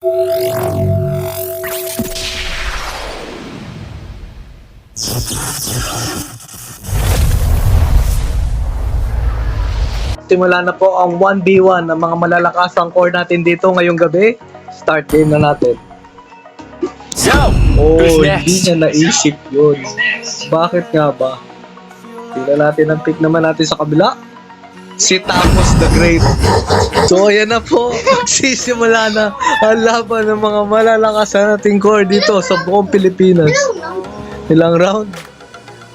Simula na po ang 1v1 ng mga malalasang core natin dito ngayong gabi. Start game na natin. Hindi niya naisip yun. Bakit nga ba? Tingnan natin ang pick naman natin sa kabila. Si Tamos the Great. So ayan na po. Magsisimula na ang laban ng mga malalakas nating core dito sa buong Pilipinas. Ilang round?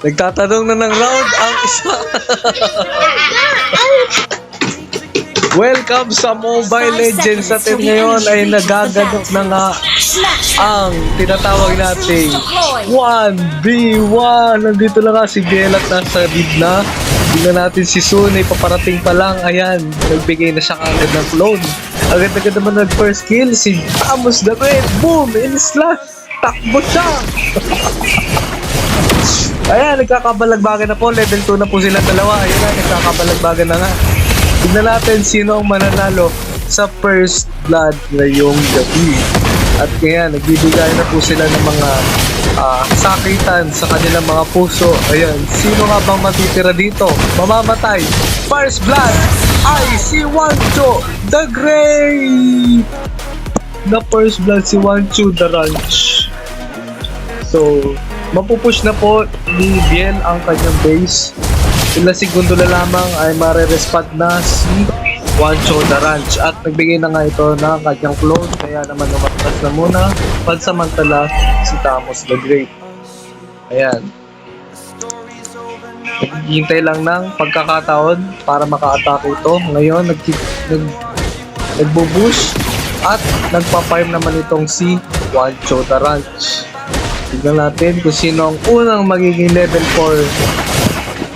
Nagtatanong na ng round ang isa. Welcome sa Mobile Legends. Atin ngayon ay nagaganap na nga ang tinatawag nating 1v1. Nandito na nga si Gelat nasa lead na. Tingnan natin si Sun ay paparating pa lang. Ayan, nagbigay na siya kagad ng clone. Agad-agad naman nag-first kill si Tamos the Great. Boom! In-slash! Takbo siya! Ayan, nagkakabalagbagan na po. Level 2 na po sila dalawa. Ayan na, nagkakabalagbagan na nga. Tignan natin sino ang mananalo sa first blood ngayong gabi. At kaya nagbibigay na po sila ng mga sakitan sa kanilang mga puso. Ayan, sino nga bang matitira dito? Mamamatay. First blood ay si Wancho the Great! Na first blood si Wancho the Ranch. So, mapupush na po ni Biel ang kanyang base. Ilang segundo na lamang ay mare-respond na si Wancho the Ranch at nagbigay na nga ito ng kanyang clone, kaya naman lumatas na muna pansamantala si Tamos the Great. Ayan, naghihintay lang ng pagkakataon para maka-attack ito. Ngayon nagbubush at nagpa-farm naman itong si Wancho the Ranch. Tignan natin kung sino ang unang magiging level 4.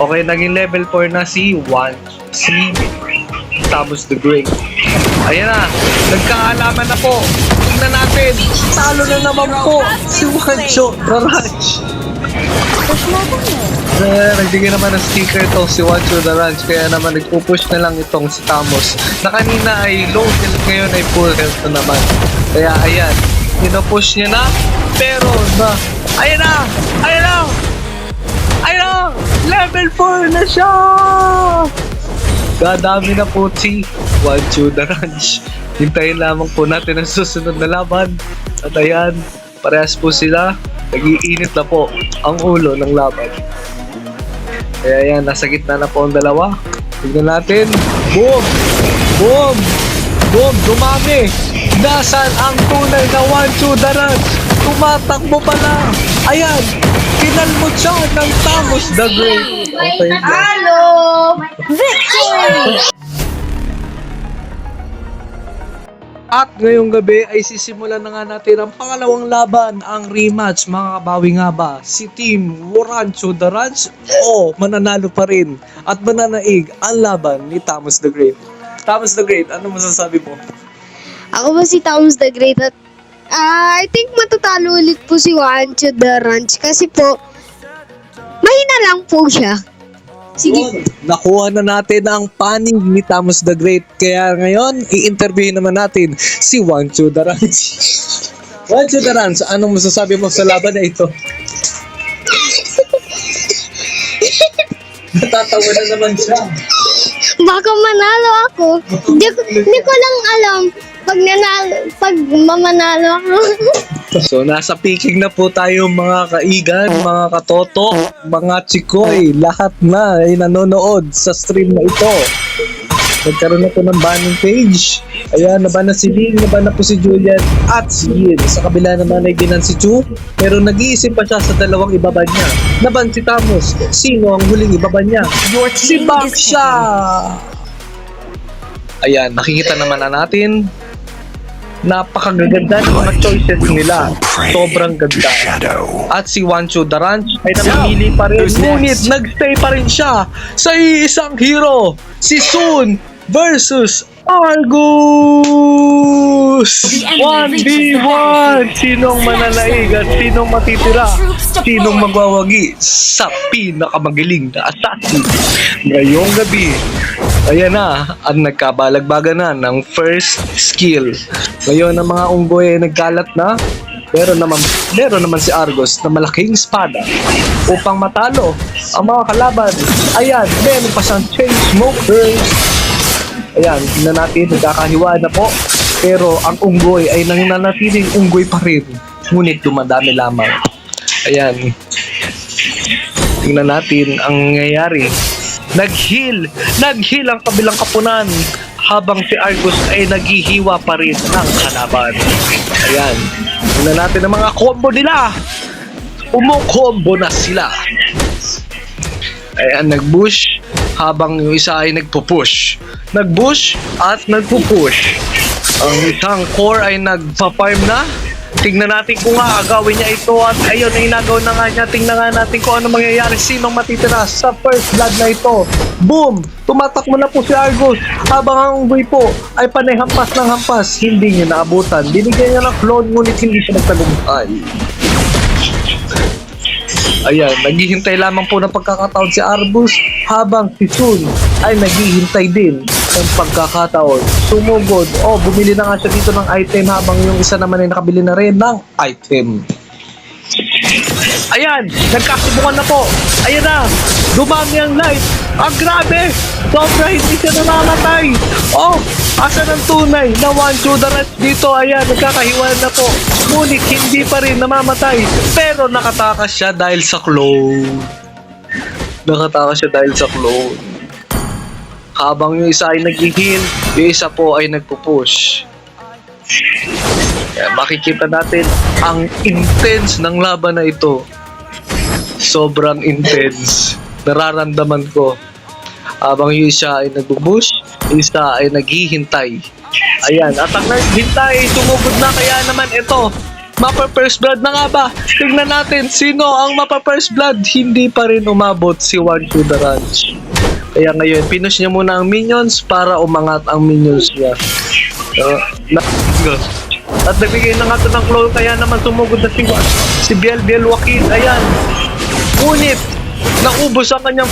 Okay, naging level 4 na si Tamos the Great. Ayan na, nagkaalaman na po. Tignan natin, talo na naman po si Wancho the Ranch. Nagbigay naman ng sticker ito si Wancho the Ranch, kaya naman nagpupush na lang itong si Tamos na kanina ay low health, ngayon ay full health na naman. Kaya ayan, pinupush niya na, pero ayan na, level 4 na siya! Dadami na po si Wancho the Ranch. Hintayin lamang po natin ang susunod na laban. At ayan, parehas po sila. Nag-iinit na po ang ulo ng laban. Kaya ayan, nasa gitna na po ang dalawa. Tignan natin. Boom! Boom! Boom! Dumami! Nasaan ang tunay na Wancho the Ranch? Tumatakbo pala! Ayan! Kinalmot siya ng Tamos the Great. Okay. Hello! Victory! At ngayong gabi ay sisimulan na nga natin ang pangalawang laban, ang rematch. Mga kabawi nga ba, si Team Wancho the Ranch o mananalo pa rin at mananaig ang laban ni Tamos the Great. Tamos the Great, ano masasabi mo? Ako ba si Tamos the Great at I think matatalo ulit po si Wancho the Ranch kasi po mahina lang po siya. Sige. Nakuha na natin ang panig ni Tamos the Great. Kaya ngayon, i-interviewin naman natin si Wancho the Ranch. Wancho the Ranch, anong masasabi mo sa laban na ito? Natatawa na naman siya. Baka manalo ako. Hindi ko lang alam pag mamanalo ako. So, nasa peaking na po tayo mga kaigan, mga katoto, mga chikoy, lahat na ay nanonood sa stream na ito. Nagkaroon na po ng banning page. Ayan, naban na si Ling, naban na po si Julian at si Yin. Sa kabila naman ay ginan si Chu, pero nag-iisip pa siya sa dalawang ibaban niya. Naban si Tamos, sino ang huling ibaban niya? Si Baksha! Ayan, nakikita naman na natin. Napakagaganda ng mga choices nila. Sobrang ganda. At si Wancho the Ranch ay namimili pa rin. Ngunit nagstay pa rin siya sa isang hero. Si Sun versus Argus! 1v1! Sinong mananaig at sinong matitira? Sinong magwawagi sa pinakamagaling na assassin? Ngayong gabi, Ayan na, ang nagkabalagbaga na ng first skill. Ngayon ang mga unggoy ay nagkalat na. Meron naman si Argos na malaking espada upang matalo ang mga kalaban. Ayan, meron pa siyang chain smokers. Ayan, tingnan natin, nagkakahiwaan na po. Pero ang unggoy ay nananatiling unggoy pa rin. Ngunit dumadami lamang. Ayan. Tingnan natin ang nangyayari. Nag-heal ang kabilang kapunan habang si Argus ay naghihiwa pa rin ng kalaban. Ayan. Tingnan natin ang mga combo nila. Umo-combo na sila. Ayan, nag-bush habang yung isa ay nagpo-push. Nag-bush at nagpo-push. Ang isang core ay nagpa-farm na. Tingnan natin kung agawin niya ito at ayun, ay nagaw na nga niya. Tingnan nga natin kung ano mangyayari. Sinong matitira sa first blood na ito. Boom! Tumatakbo na po si Argus habang ang unggoy po ay panay hampas ng hampas. Hindi niya naabutan. Binigyan niya ng clone ngunit hindi siya nagtagumpay. Ayan, naghihintay lamang po ng pagkakataon si Arbus habang si Sun ay naghihintay din ng pagkakataon. Sumugod, bumili na nga siya dito ng item habang yung isa naman ay nakabili na rin ng item. Ayan, nagkasubukan na po. Ayan na, dumami ang light. Grabe! Sobra hindi siya namamatay. Asa ng tunay na one to the rest dito. Ayan, nagkakahiwalay na po. Ngunit hindi pa rin namamatay. Pero nakatakas siya dahil sa clone. Habang yung isa ay nag-heal, yung isa po ay nagpo-push. Kaya makikita natin ang intense ng laban na ito. Sobrang intense. Nararamdaman ko. Habang yung isa ay nagpo-push, yung isa ay naghihintay. Ayan, at ang naghintay, sumugod na. Kaya naman ito, mapa-first blood na nga ba? Tignan natin sino ang mapa-first blood. Hindi pa rin umabot si One to the Ranch. Kaya ngayon, pinush niya muna ang minions para umangat ang minions niya. At nagbigay na nga ito ng clone, kaya naman sumugod na si Biel Joaquin. Ayan. Ngunit, naubos ang kanyang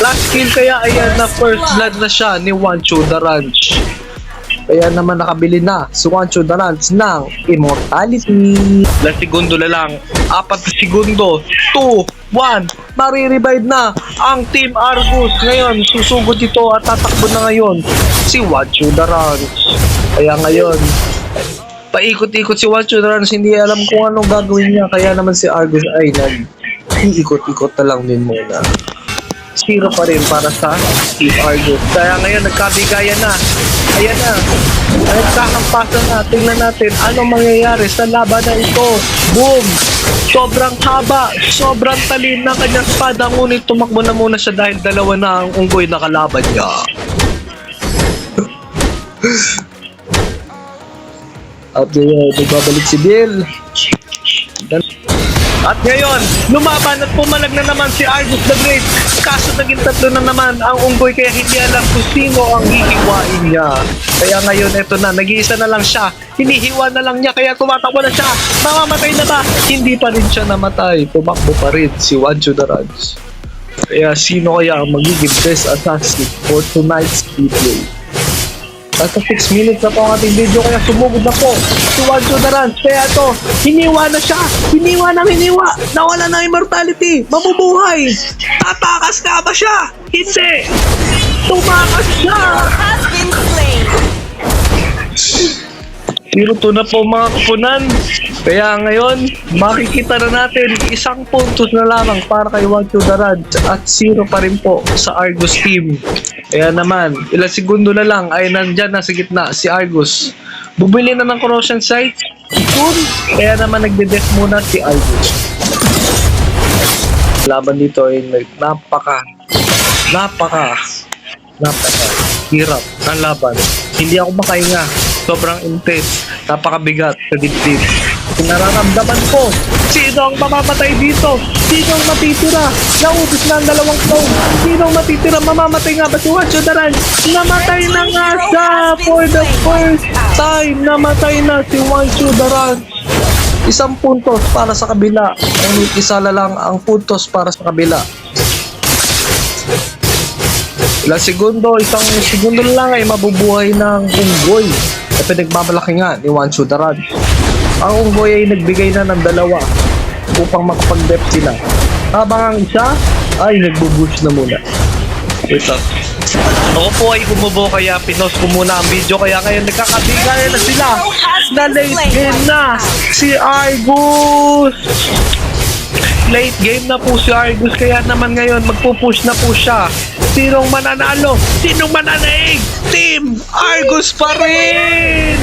last kill, kaya ayan na first blood na siya ni One to the Ranch. Kaya naman nakabili na si One to the Ranch ng immortality. Ilang segundo na lang. 4 na segundo. 2, 1. Marirevive na ang Team Argus. Ngayon, susugod ito at tatakbo na ngayon si One to the Ranch. Kaya ngayon, paikot-ikot si One to the Ranch. Hindi alam kung anong gagawin niya. Kaya naman si Argus ay nag-iikot-ikot na lang din muna. 0 pa rin para sa Team Argus. Kaya ngayon, nagkabigayan na. Ayan na. Nagkakampasan na. Tingnan natin anong mangyayari sa laban na ito. Boom! Sobrang haba. Sobrang talin ng kanyang espada. Ngunit tumakbo na muna siya dahil dalawa na ang unggoy na kalaban niya. At nagbabalik si Bill. At ngayon, lumaban at pumalag na naman si Argus the Great. Kaso naging 3 na naman ang unggoy kaya hindi alam kung sino ang hihiwain niya. Kaya ngayon, eto na, nag-iisa na lang siya. Hinihiwa na lang niya kaya tumatakbo na siya. Mamamatay na ba? Hindi pa rin siya namatay. Tumakbo pa rin si One to the Ranch. Kaya sino kaya ang magiging best assassin for tonight's video? Nasa 6 minutes na po ang ating video kaya sumugod na po si One to the Ranch. Kaya ito, hiniwa na siya. Hiniwa ng hiniwa. Nawala ng immortality. Mabubuhay. Tatakas ka ba siya? Hindi. Tumakas siya. Has been slain. 0-2 na po mga kapunan. Kaya ngayon, makikita na natin 1 puntos na lamang para kay One to the Ranch at 0 pa rin po sa Argus team. Kaya naman, ilang segundo na lang ay nandyan na sa gitna si Argus. Bumili na ng corrosion sight. Soon, kaya naman nagde-death muna si Argus. Laban dito ay napaka hirap ang laban. Hindi ako makahinga. Sobrang intense. Napakabigat sa dibdib. Nararamdaman ko, sino ang mamamatay dito? Sino ang matitira? Naubos na ang 2 clone. Sino ang matitira? Mamamatay nga ba si One to the Ranch? Namatay na nga siya for the first time. Namatay na si One to the Ranch. 1 puntos para sa kabila. Ngunit isa na lang ang puntos para sa kabila. Ilang segundo, isang segundo lang ay mabubuhay ng unggoy. Na pinagmamalaki nga ni Wancho the Ranch. Ang unggoy ay nagbigay na ng 2 upang makapag-dep sila. Habang ang isa ay nagbubush na muna. Wait up. Ako po ay umubo kaya pinost ko muna ang video kaya ngayon nagkakabigayan na sila na late game na si Argus. Late game na po si Argus kaya naman ngayon magpupush na po siya. Sinong mananalo? Sinong mananaig? Team Argus pa rin!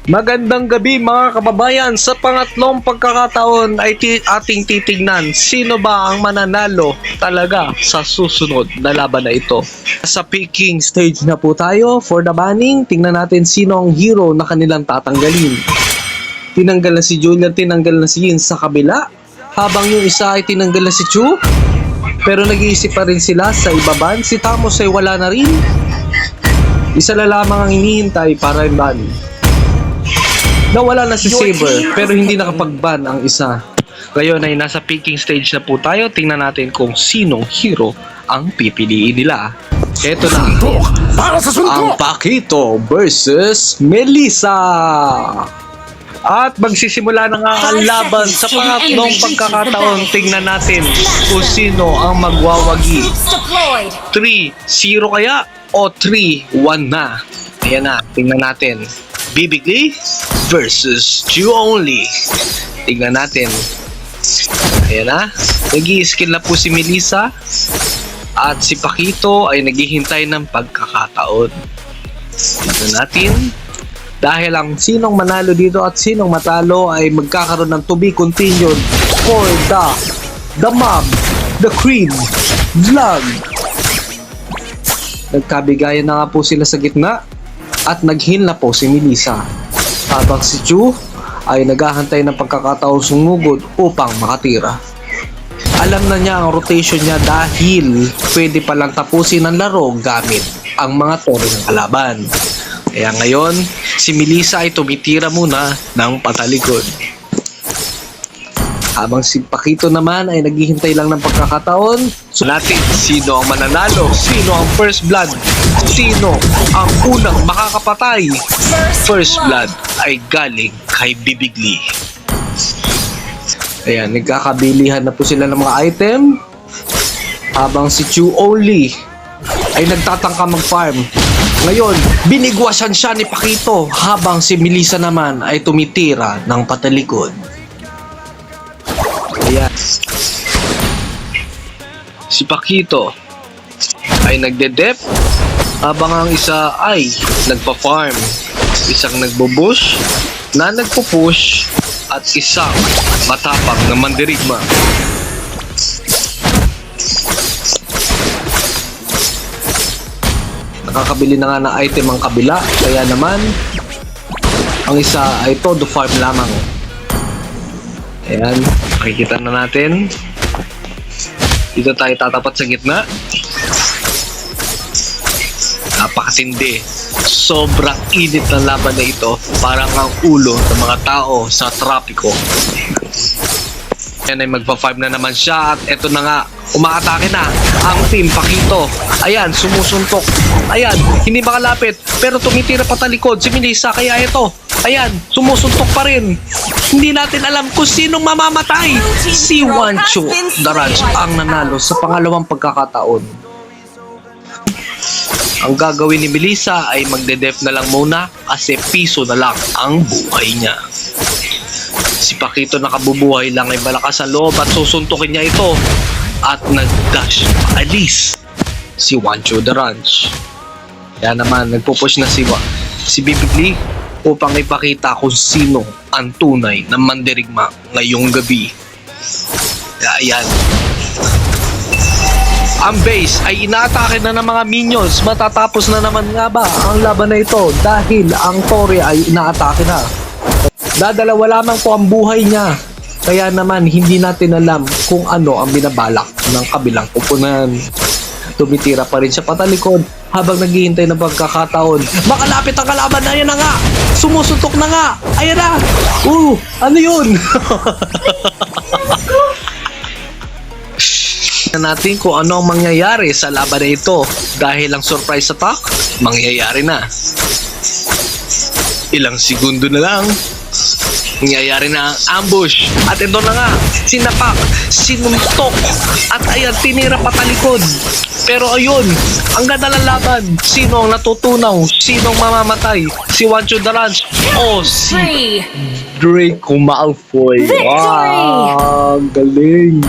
Magandang gabi mga kababayan. Sa pangatlong pagkakataon ay ating titignan sino ba ang mananalo talaga sa susunod na laban na ito. Sa picking stage na po tayo for the banning. Tingnan natin sino ang hero na kanilang tatanggalin. Tinanggal na si Julian, tinanggal na si Yin sa kabila. Habang yung isa ay tinanggal na si Chu. Pero nag-iisip pa rin sila sa ibaban. Si Tamos ay wala na rin. Isa na lamang ang hinihintay para i-ban. Nawala na si Saber pero hindi nakapag-ban ang isa. Ngayon ay nasa picking stage na po tayo. Tingnan natin kung sinong hero ang pipiliin nila. Ito na ang Pakito versus Melissa. At magsisimula na nga ang laban sa pangatlong pagkakataon. Tingnan natin kung sino ang magwawagi. 3-0 kaya o 3-1 na. Ayan na, tingnan natin. Bibigli versus Chu Only. Tingnan natin. Ayan na. Nag-i-skill na po si Melissa. At si Pakito ay naghihintay ng pagkakataon. Tingnan natin. Dahil ang sinong manalo dito at sinong matalo ay magkakaroon ng to be continued for the mob, the cream, vlog. Nagkabigayan na nga po sila sa gitna. At nag-heal na po si Melissa. Habang si Chu ay naghahantay ng pagkakataon sumugod upang makatira. Alam na niya ang rotation niya dahil pwede palang tapusin ang laro gamit ang mga tore ng kalaban. Kaya ngayon, si Melissa ay tumitira muna ng patalikod. Habang si Pakito naman ay naghihintay lang ng pagkakataon. So natin, sino ang mananalo? Sino ang first blood? Sino ang unang makakapatay? First blood ay galing kay Bibigli. Ayan, nagkakabilihan na po sila ng mga item. Habang si Chu Only ay nagtatangka mag-farm. Ngayon, binigwasan siya ni Pakito. Habang si Melissa naman ay tumitira ng patalikod. Ayan. Si Pakito ay nagde-dep habang ang isa ay nagpa-farm. Isang nagbo-bush na nagpo-push at isang matapang na mandirigma. Nakakabili na nga ng item ang kabila kaya naman ang isa ay todo farm lamang. Ayan, makikita na natin. Dito tayo tatapat sa gitna. Napakatindi. Sobrang init ng laban na ito. Parang ang ulo ng mga tao sa trapiko. Ayan ay magpa-5 na naman siya. At eto na nga, umaatake na ang team Pakito. Ayan, sumusuntok. Ayan, hindi makalapit. Pero tumitira pa talikod si Melissa. Kaya ito, ayan, sumusuntok pa rin. Hindi natin alam kung sinong mamamatay. Si Wancho the Ranch ang nanalo sa pangalawang pagkakataon. Ang gagawin ni Melissa ay magde-def na lang muna kasi piso na lang ang buhay niya. Si Pakito nakabubuhay lang ay malakas ang loob at susuntukin niya ito. At nag-dash paalis si Wancho the Ranch. Kaya naman nagpupush na si Bibigli upang ipakita kung sino ang tunay na mandirigma ngayong gabi. Ayan. Ang base ay inaatake na ng mga minions. Matatapos na naman nga ba ang laban na ito dahil ang Tore ay inaatake na. Dadalawa lamang po ang buhay niya. Kaya naman hindi natin alam kung ano ang binabalak ng kabilang kupunan. Tumitira pa rin siya patalikod habang naghihintay ng pagkakataon. Makalapit ang kalaban. Ayan na nga. Sumusuntok na nga. Ayan na. Ano yun? Na natin kung ano ang mangyayari sa laban na ito. Dahil ang surprise attack, mangyayari na. Ilang segundo na lang, nangyayari na ang ambush. At ito na nga, sinapak, sinuntok, at ayan, tinira patalikod. Pero ayun, ang ganda ng laban. Sino ang natutunaw? Sino ang mamamatay? Si Juancho the Ranch o si Free. Draco Malfoy? Wow, galing.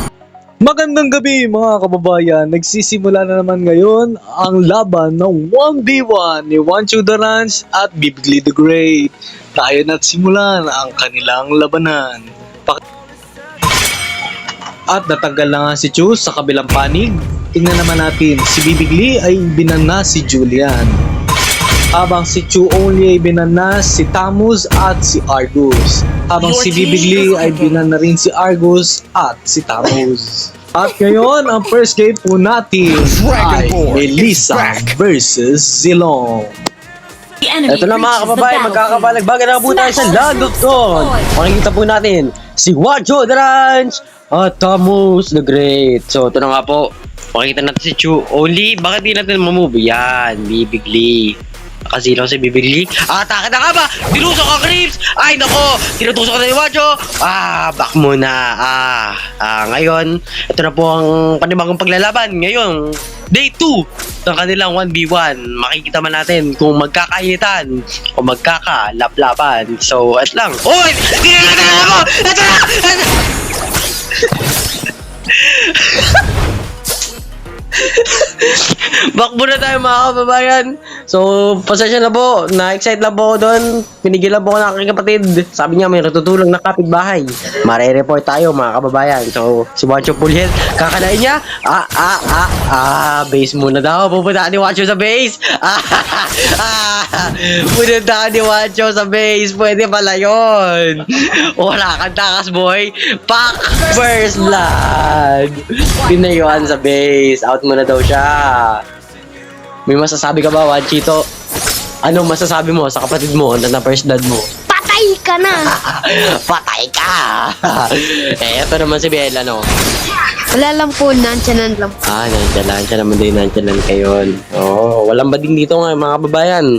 Magandang gabi mga kababayan. Nagsisimula na naman ngayon ang laban ng 1v1 ni Juancho the Ranch at Bibigli the Great. Tayo na't simulan ang kanilang labanan. At natanggal na nga si Chu sa kabilang panig. Tingnan naman natin, si Bibigli ay binana si Julian. Habang si Chu only ay binana si Tamus at si Argus. Habang si Bibigli ay binana rin si Argus at si Tamus. At ngayon, ang first game po natin ay Melissa versus Zilong. The enemy Ito na mga reaches the kababayan, magkakabalagbagan na po tayo sa Lagdon. Makikita po natin si Juancho the Ranch at Tamus the Great. So ito na nga po, makikita natin si Chu only. Bakit di natin mamove? Yan, Bibigli. Nakasilaw si Bibigli. Atake na nga ba? Tinusok ang creeps! Ay nako! Tinutusok na ni Juancho! Back muna. Ngayon, ito na po ang panibagong paglalaban. Ngayon, day 2 ng kanilang 1v1. Makikita man natin kung magkakainitan o magkakalaplapan. So, at lang. Oy! Tinignan na ako! Ito na! Back muna tayo mga kababayan. So, pasensya na po. Na-excite lang po ako doon. Pinigil lang po ako ng aking kapatid. Sabi niya may natutulong na kapitbahay. Mare-report tayo mga kababayan. So, si Juancho full health. Kakalain niya. Base muna daw. Pupunta ni Juancho sa base. Pupunta ni Juancho sa base. Pwede pala yun. Wala kang takas boy. Pack first blood. Pinayuan sa base. Out muna daw siya. May masasabi ka ba, Juanchito? Anong masasabi mo sa kapatid mo na first blood mo? Patay ka na! Patay ka! Ito naman si Bella, no? Wala lang po, nandyan lang. Nandiyan naman din, nandyan kayo. Walang bading dito nga, mga kababayan.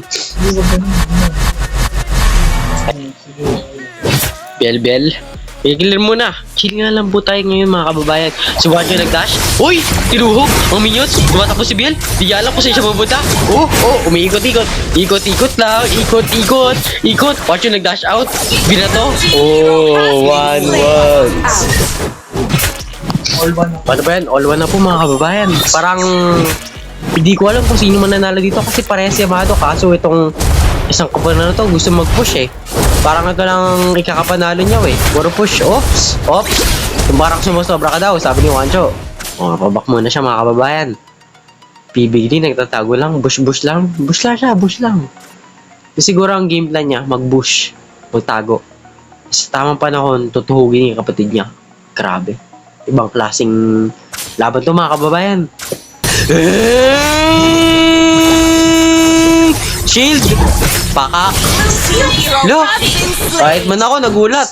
Bel. Igilir mo na. Chill nga lang po tayo ngayon mga kababayan. Si Juancho nag-dash. Uy! Tinuhog! Ang minions! Tumatakbo si Biel. Di alam kung saan siya mapunta. Umiikot-ikot. Ikot-ikot lang. Ikot. Juancho nag-dash out. Binato. 1-1. Paano ba yan? All 1 na po mga kababayan. Parang hindi ko alam kung sino mananalo dito kasi parehas yamado. Kaso itong isang kapanalo na to gusto mag-push eh. Parang ito lang ikakapanalo niya eh. Puro push. Oops. Parang sumusobra ka daw, sabi ni Juancho. Pabak muna siya mga kababayan. Bibigli, nagtatago lang. Bush lang. Bush lang. Siguro ang game plan niya, mag-bush. Magtago. Sa tamang panahon, tutuhugin yung kapatid niya. Grabe. Ibang klaseng laban to mga kababayan. Shield! Pakak! Lo! Kahit man ako, nagulat.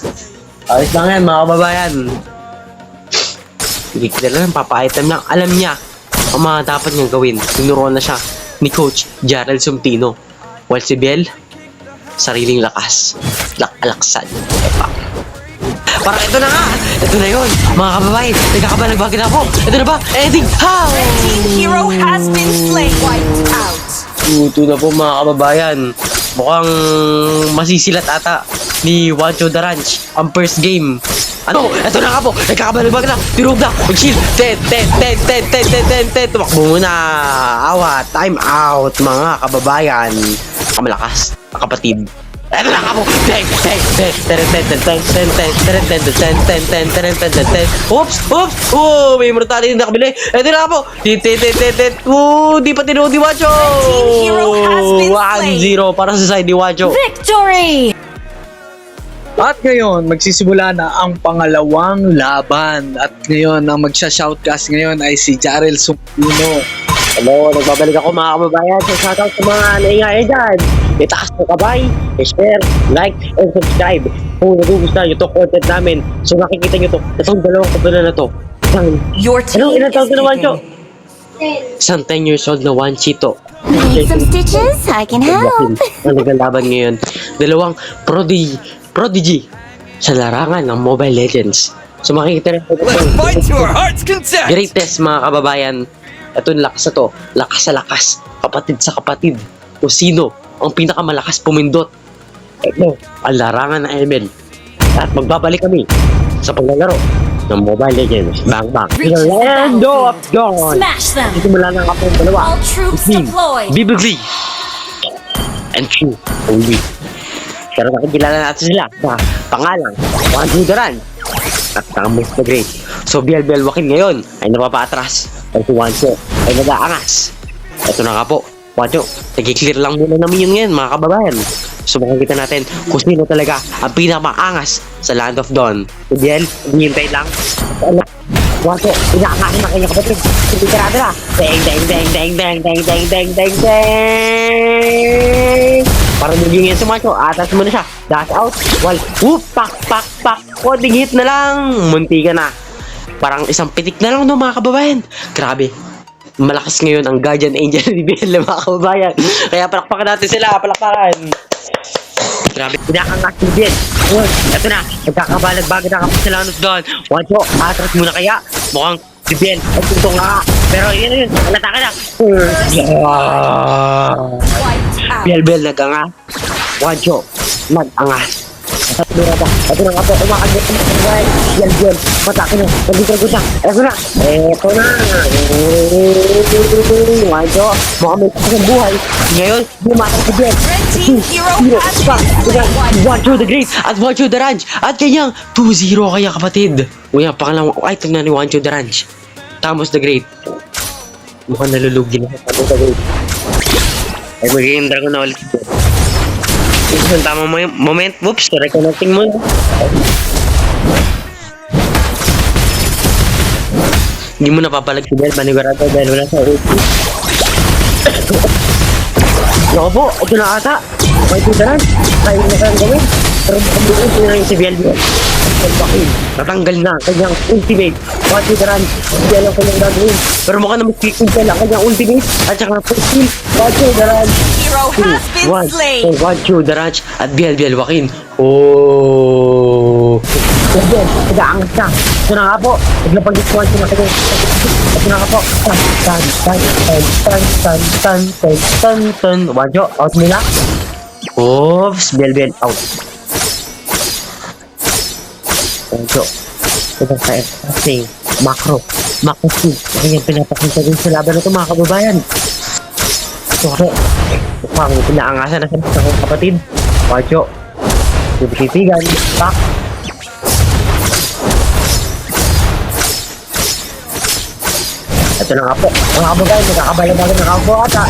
Ayos lang yan, mga kababayan. Hindi kita lang, papa-item lang. Alam niya ang mga dapat niyang gawin. Tinuruan na siya ni Coach Jarrell Sumtino. While si Biel, sariling lakas. Alaksan. Parang ito na nga! Ito na yun! Mga kababayan, nagkakabalagbagan na ako! Ito na ba? Ending! How? Red team hero has been slain. Wiped out. Ito na po mga kababayan. Mukhang masisilat ata ni Juancho the Ranch ang first game. Ito na nga po. Nagkakabalibag na. Tirog na. Mag-shield. 10. Tumakbo muna. Awat. Time out mga kababayan. Kamalakas. Kapatid. Ito na nga po. 10. Oops. May mortality na nakabili. Ito na nga po. Di pa tinuod ni Juancho. Team hero has been slain. 1-0 para sa side ni Juancho. Victory. At ngayon, magsisimula na ang pangalawang laban. At ngayon, ang magsha-shoutcast ngayon ay si Jarrell Sumtino. Hello, nagbabalik ako mga kababayan. So, shoutout sa mga naingay dyan. Itaas mo kabay, share, like, and subscribe. Kung nagugustuhan nyo itong content namin, so nakikita nyo to, itong dalawang kabila na to, Your Anong team ilang is taon ka naman, Cho? kicking. Isang 10 years old na Wanchito. Need some stitches? I can help. Ang nagalaban ngayon. Dalawang prodigy sa larangan ng Mobile Legends. So makikita rin Let's fight to our heart's content! greatest mga kababayan. Ito yung lakas na to. Lakas sa lakas. Kapatid sa kapatid. Kung sino ang pinakamalakas pumindot. Ito, ang larangan ng ML. At magbabalik kami sa paglalaro ng Mobile Legends. Bang bang. Reach The the land of dawn. Smash them. Ito mula ng kapong dalawa. All troops Between deployed. Bibigly and Few only. Pero nakikilala natin sila sa pangalang Wanjudaran at Tamus the Great. So Biel Joaquin ngayon ay napapatras at si Wancho ay nag-aangas. Ito na nga po, Wancho, nag-clear lang muna namin yun ngayon mga kababayan. So makikita natin kung sino talaga ang pinakamaangas sa Land of Dawn. Si Biel, hinihintay lang. Wancho, inaangasin na kanyang kapatid. Hindi karada na. Deng, deng, deng, deng, deng, deng, deng, deng, deng, deng. Parang naging yan si Wancho. Atas mo na siya. Dash out. Wall. Whoop! Pak, pak, pak. Konting hit na lang. Munti ka na. Parang isang pitik na lang no mga kababayan. Grabe. Malakas ngayon ang guardian angel ni Biel mga kababayan. Kaya palakpakan natin sila. Palakpakan. Grabe, pinakangas ni Biel. Yun, eto na. Nagkakabalag-baga na kapag sila doon. Wancho, atras muna kaya. Mukhang si Biel ay tunto nga. Pero yun, halata ka na. Wiped out. Biel, nag-anga. Wancho, nag-angas. Ito na nga po, umakagit na mga Biel, matake na. Nagigagod na. Eto na. Wancho, mukhang may kasang buhay. Ngayon, bumatang si Biel. Red team hero has been slain. Wiped Wancho the Great at Wancho the Ranch at kanyang 2-0 kaya kapatid. Uy, ang pangalawang item na ni Wancho the Ranch. Tamus the Great. Mukhang nalulugi na sa Tamus the Great. Ay, magiging dragon na ulit. Ito ang tamang moment. Whoops, reconnecting mo. Hindi mo napapalag si Bel, manigurado dahil wala sa ulti. Naku po, ito na ata. May tudaran. Kaya na kayang gawin. Pero bukuin ko na yung si Biel. Natanggal na ang kanyang ultimate. Mga tudaran. Hindi alam ko lang gagawin. Pero mukha na mag-click ang kanyang ultimate. At saka na first kill. Mga tudaran. hero has been slain. Wancho the Ranch at Biel Joaquin. Oh! Biel, nag-aangas na. Ito na nga po. Naglapag-discount na kayo. Ito na nga po. Tan. Wancho, out nila. Oops, Biel, out. Wancho. Ito tayo. Kasi, macro skill. Kaya pinapakita din sa laban na ito mga kababayan. Sorry. Mukhang pinaangasan na sa mga kapatid. Wancho. Titigan. Pak. Ito na nga po. Mga kababayan, magkakabalang-balang na ako ata.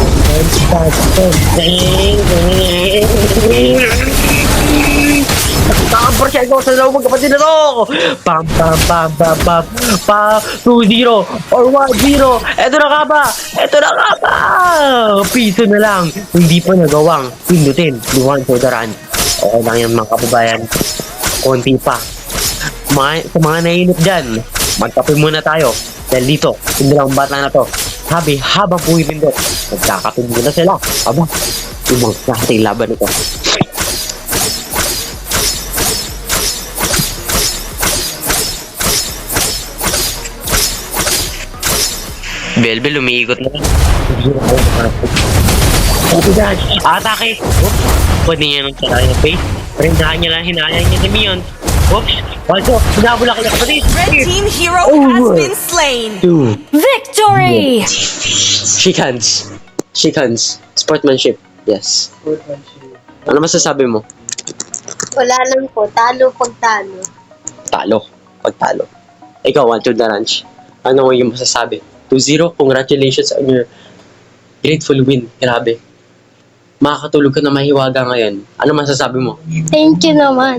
Nakaporsyal ko sa dalawang magkapatid na to. Pam. 2-0 or 1-0. Ito na nga ba? Piso na lang. Hindi pa nagawang pindutin. Luwan sa udaran. Okay lang yan mga kababayan. Konti pa. Sa mga nainip dyan, magkape muna tayo. Dahil dito, hindi lang bata na to. Sabi, habang pumipindot, magkakape muna sila. Aba, ibang klaseng laban ito. Belbel, umiikot na. Ito dyan, atake. Oops, pwede niya nang saraya ng face. Pero hinahanya niya si Mion. Oops, Wancho, hinabula kayo kapatid. Red team hero has been slain. 2. Victory! Shake hands. Sportsmanship. Yes. Ano masasabi mo? Wala lang po. Talo pag talo. Talo. Pagtalo. Ikaw, Wancho the Ranch. Ano yung masasabi? 2-0, congratulations on your grateful win. Grabe. Makakatulog ka na mahiwaga ngayon. Ano masasabi mo? Thank you naman.